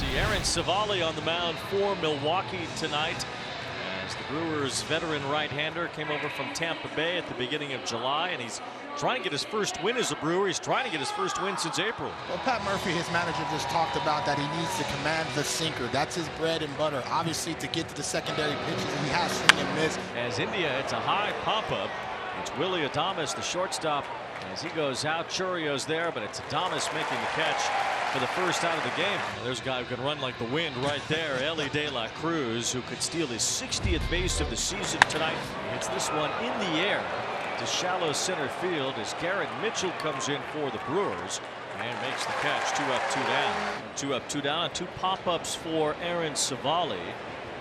See Aaron Savali on the mound for Milwaukee tonight, as the Brewers veteran right-hander came over from Tampa Bay at the beginning of July, and he's trying to get his first win as a Brewer. He's trying to get his first win since April. Well, Pat Murphy, his manager, just talked about that he needs to command the sinker. That's his bread and butter. Obviously, to get to the secondary pitches, he has swing and miss. As India, it's a high pop-up. It's Willie Adames, the shortstop, as he goes out. Churio's there, but it's Adames making the catch for the first out of the game. Well, there's a guy who can run like the wind right there, Elly De La Cruz, who could steal his 60th base of the season tonight. Hits this one in the air to shallow center field as Garrett Mitchell comes in for the Brewers and makes the catch. 2 up, 2 down. 2 up, 2 down, and 2 pop-ups for Aaron Savali.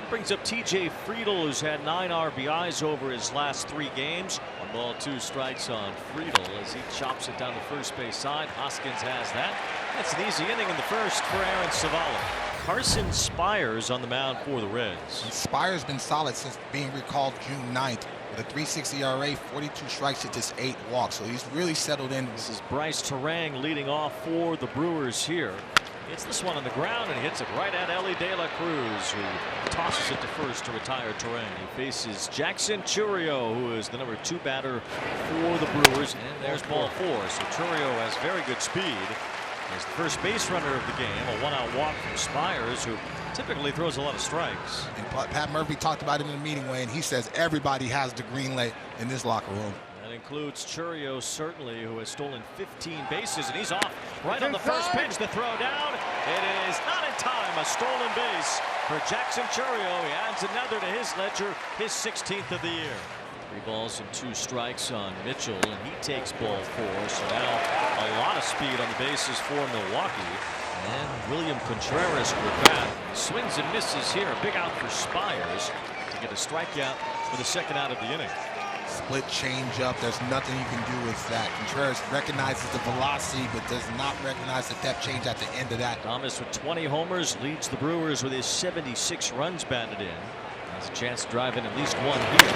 Brings up TJ Friedl, who's had 9 RBIs over his last 3 games. 1 ball, 2 strikes on Friedl as he chops it down the first base side. Hoskins has that. That's an easy inning in the first for Aaron Savali. Carson Spires on the mound for the Reds. And Spires been solid since being recalled June 9th. With a 3.60 ERA, 42 strikes to just 8 walks. So he's really settled in. This is Bryce Terang leading off for the Brewers here. Hits this one on the ground and hits it right at Elly De La Cruz, who tosses it to first to retire Terang. He faces Jackson Chourio, who is the number 2 batter for the Brewers. And there's ball 4. So Chourio has very good speed. He's the first base runner of the game. A 1-out walk from Spires, who typically throws a lot of strikes. And Pat Murphy talked about it in the meeting, Wayne. He says everybody has the green light in this locker room. That includes Chourio, certainly, who has stolen 15 bases, and he's off right on the first pitch. The throw down. It is not in time. A stolen base for Jackson Chourio. He adds another to his ledger, his 16th of the year. 3 balls and 2 strikes on Mitchell, and he takes ball 4. So now a lot of speed on the bases for Milwaukee. And William Contreras with that. Swings and misses here. A big out for Spires to get a strikeout for the second out of the inning. Split change up. There's nothing you can do with that. Contreras recognizes the velocity, but does not recognize the depth change at the end of that. Thomas with 20 homers leads the Brewers with his 76 runs batted in. Has a chance to drive in at least 1 here.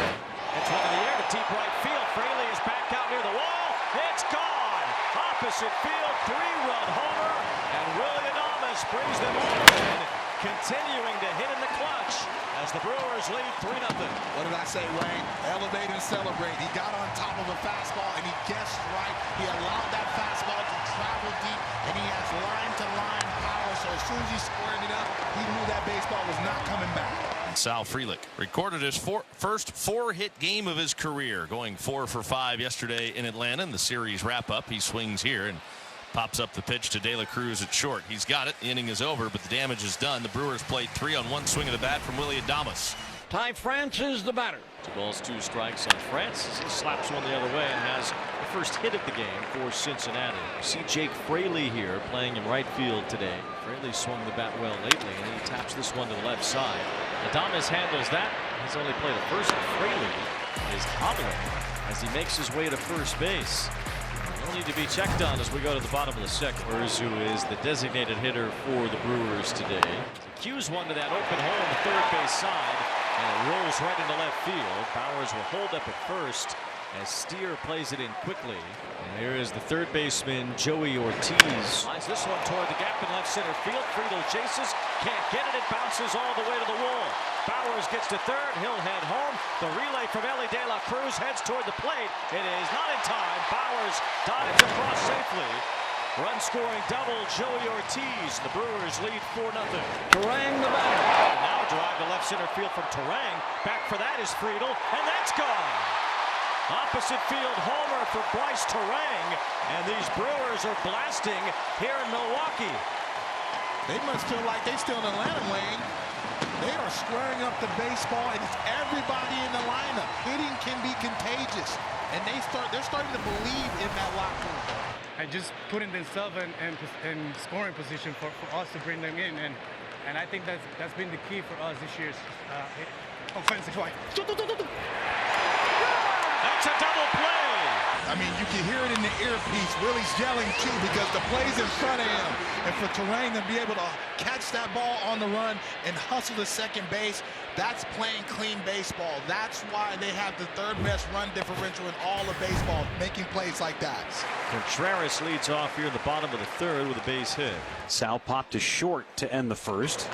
It's one in the air to deep right field. Fraley is back out near the wall. It's gone. Opposite field, 3-run homer, and Willie Adames brings them all in, continuing to hit in the clutch as the Brewers lead 3-0. What did I say, Wayne? Elevate and celebrate. He got on top of a fastball and he guessed right. He allowed that fastball to travel deep, and he has line-to-line power. So as soon as he squared it up, he knew that baseball was not coming back. Sal Frelick recorded his first 4-hit game of his career, going 4 for 5 yesterday in Atlanta in the series wrap-up. He swings here and pops up the pitch to De La Cruz at short. He's got it. The inning is over, but the damage is done. The Brewers played 3 on 1 swing of the bat from Willie Adames. Ty France is the batter. 2 balls, 2 strikes on Francis. He slaps one the other way and has the first hit of the game for Cincinnati. You see Jake Fraley here playing in right field today. Fraley swung the bat well lately, and he taps this one to the left side. Adames handles that. He's only played at first. Fraley is hobbling as he makes his way to first base. He'll need to be checked on as we go to the bottom of the second. Brewers, who is the designated hitter for the Brewers today. Cues one to that open hole on the third base side, and it rolls right into left field. Bowers will hold up at first as Steer plays it in quickly. And here is the third baseman, Joey Ortiz. Lines this one toward the gap in left center field. Friedl chases, can't get it. It bounces all the way to the wall. Bowers gets to third. He'll head home. The relay from Elly De La Cruz heads toward the plate. It is not in time. Bowers dives across safely. Run scoring double, Joey Ortiz. The Brewers lead 4-0. Terang the batter. Now drive to left center field from Terang. Back for that is Friedl, and that's gone. Opposite field homer for Bryce Terang, and these Brewers are blasting here in Milwaukee. They must feel like they're still in Atlanta, Wayne. They are squaring up the baseball, and it's everybody in the lineup. Hitting can be contagious, and they're starting to believe in that locker room. And just putting themselves in scoring position for us to bring them in, and I think that's been the key for us this year's offensive line. That's a double play. I mean, you can hear it in the earpiece. Willie's yelling too because the play's in front of him. And for Terang to be able to catch that ball on the run and hustle to second base, That's playing clean baseball. That's why they have the third best run differential in all of baseball, making plays like that. Contreras leads off here in the bottom of the third with a base hit. Sal popped to short to end the first.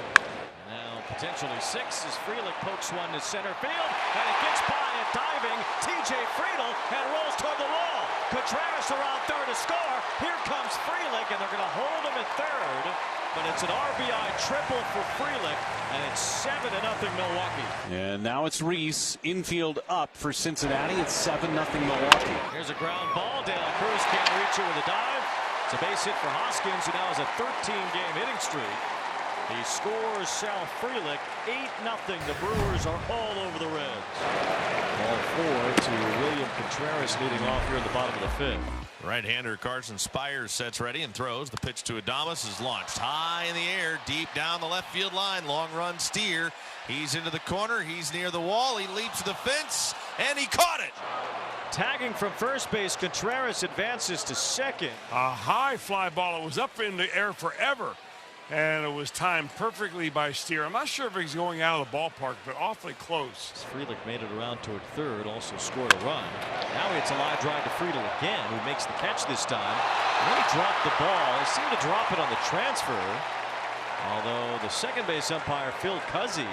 Now potentially 6 as Frelick pokes one to center field, and it gets by a diving T.J. Friedl and rolls toward the wall. Contreras around third to score. Here comes Frelick, and they're going to hold him at third. But it's an RBI triple for Frelick, and it's 7-0 Milwaukee. And now it's Reese, infield up for Cincinnati. It's 7-0 Milwaukee. Here's a ground ball. De La Cruz can't reach it with a dive. It's a base hit for Hoskins, who now has a 13-game hitting streak. He scores Sal Frelick, 8-0. The Brewers are all over the Reds. Ball 4 to William Contreras leading off here in the bottom of the fifth. Right-hander Carson Spires sets ready and throws. The pitch to Adames is launched high in the air, deep down the left field line. Long run steer. He's into the corner. He's near the wall. He leaps the fence, and he caught it. Tagging from first base, Contreras advances to second. A high fly ball. It was up in the air forever, and it was timed perfectly by Steer. I'm not sure if he's going out of the ballpark, but awfully close. Frelick made it around toward third, also scored a run. Now it's a line drive to Friedl again, who makes the catch this time. And then he dropped the ball. He seemed to drop it on the transfer, although the second base umpire, Phil Cuzzy,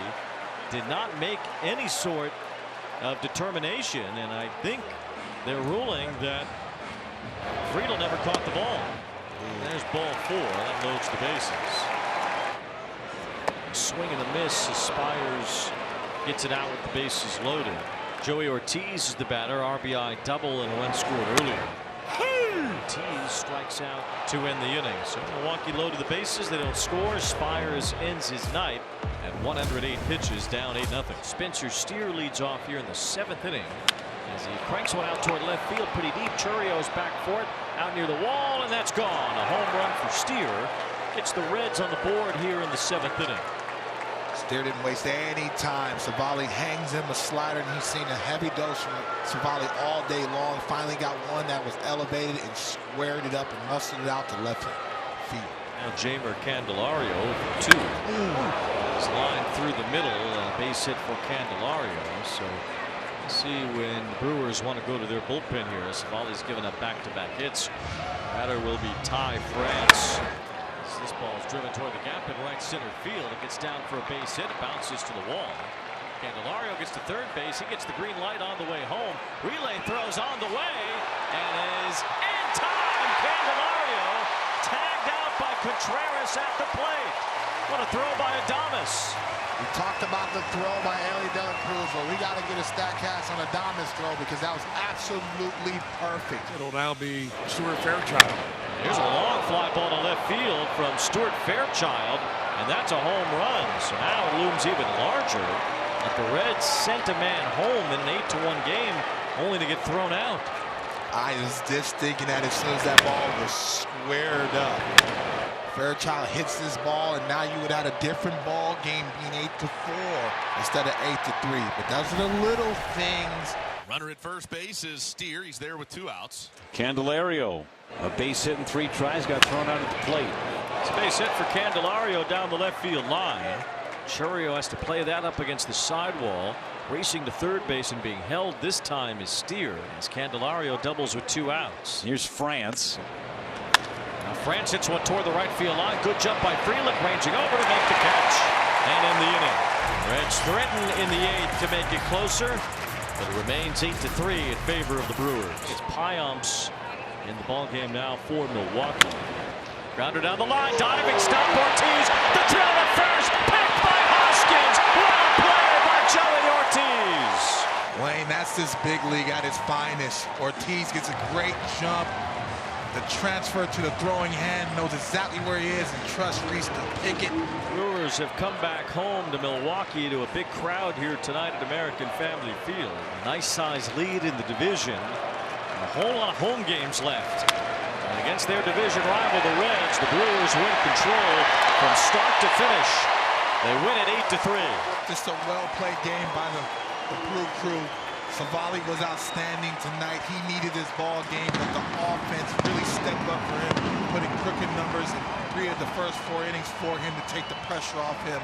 did not make any sort of determination, and I think they're ruling that Friedl never caught the ball. There's ball 4. That loads the bases. Swing and a miss as Spires gets it out with the bases loaded. Joey Ortiz is the batter. RBI double and a run scored earlier. Ortiz strikes out to end the inning. So Milwaukee loaded the bases. They don't score. Spires ends his night at 108 pitches, down 8-0. Spencer Steer leads off here in the 7th inning as he cranks one out toward left field pretty deep. Churrio's back for it out near the wall, and that's gone. A home run for Steer. Gets the Reds on the board here in the 7th inning. Steer didn't waste any time. Savali hangs him a slider, and he's seen a heavy dose from Savali all day long. Finally got one that was elevated and squared it up and muscled it out to left field. Now Jamer Candelario for 2. It's lined through the middle. Base hit for Candelario. So let's see when the Brewers want to go to their bullpen here. Savali's given up back-to-back hits. Batter will be Ty France. This ball is driven toward the gap in right center field. It gets down for a base hit. It bounces to the wall. Candelario gets to third base. He gets the green light on the way home. Relay throws on the way and is in time. Candelario tagged out by Contreras at the plate. What a throw by Adames. We talked about the throw by Ellie De La Cruz, but we got to get a StatCast on Adames' throw because that was absolutely perfect. It'll now be Stuart Fairchild. Here's a long fly ball to left field from Stuart Fairchild, and that's a home run. So now it looms even larger. But the Reds sent a man home in an 8-1 game, only to get thrown out. I was just thinking that as soon as that ball was squared up. Fairchild hits this ball, and now you would have a different ball game being 8-4 instead of 8-3. But those are the little things. Runner at first base is Steer. He's there with 2 outs. Candelario, a base hit in 3 tries, got thrown out at the plate. It's a base hit for Candelario down the left field line. Churrio has to play that up against the sidewall. Racing to third base and being held this time is Steer as Candelario doubles with 2 outs. Here's France. Now France hits one toward the right field line. Good jump by Frelick, ranging over to make the catch and end the inning. Reds threaten in the 8th to make it closer, but it remains 8-3 in favor of the Brewers. It's Payamps in the ball game now for Milwaukee. Grounder down the line, diving stop. Ortiz, the throw to first, picked by Hoskins. Well played by Joey Ortiz. Wayne, that's this big league at its finest. Ortiz gets a great jump. The transfer to the throwing hand, knows exactly where he is and trusts Reese to pick it. Brewers have come back home to Milwaukee to a big crowd here tonight at American Family Field. A nice size lead in the division. And a whole lot of home games left. And against their division rival, the Reds, the Brewers win control from start to finish. They win it 8-3. Just a well-played game by the Brew crew. Savali was outstanding tonight. He needed this ball game, but the offense really stepped up for him, putting crooked numbers in 3 of the first 4 innings for him to take the pressure off him.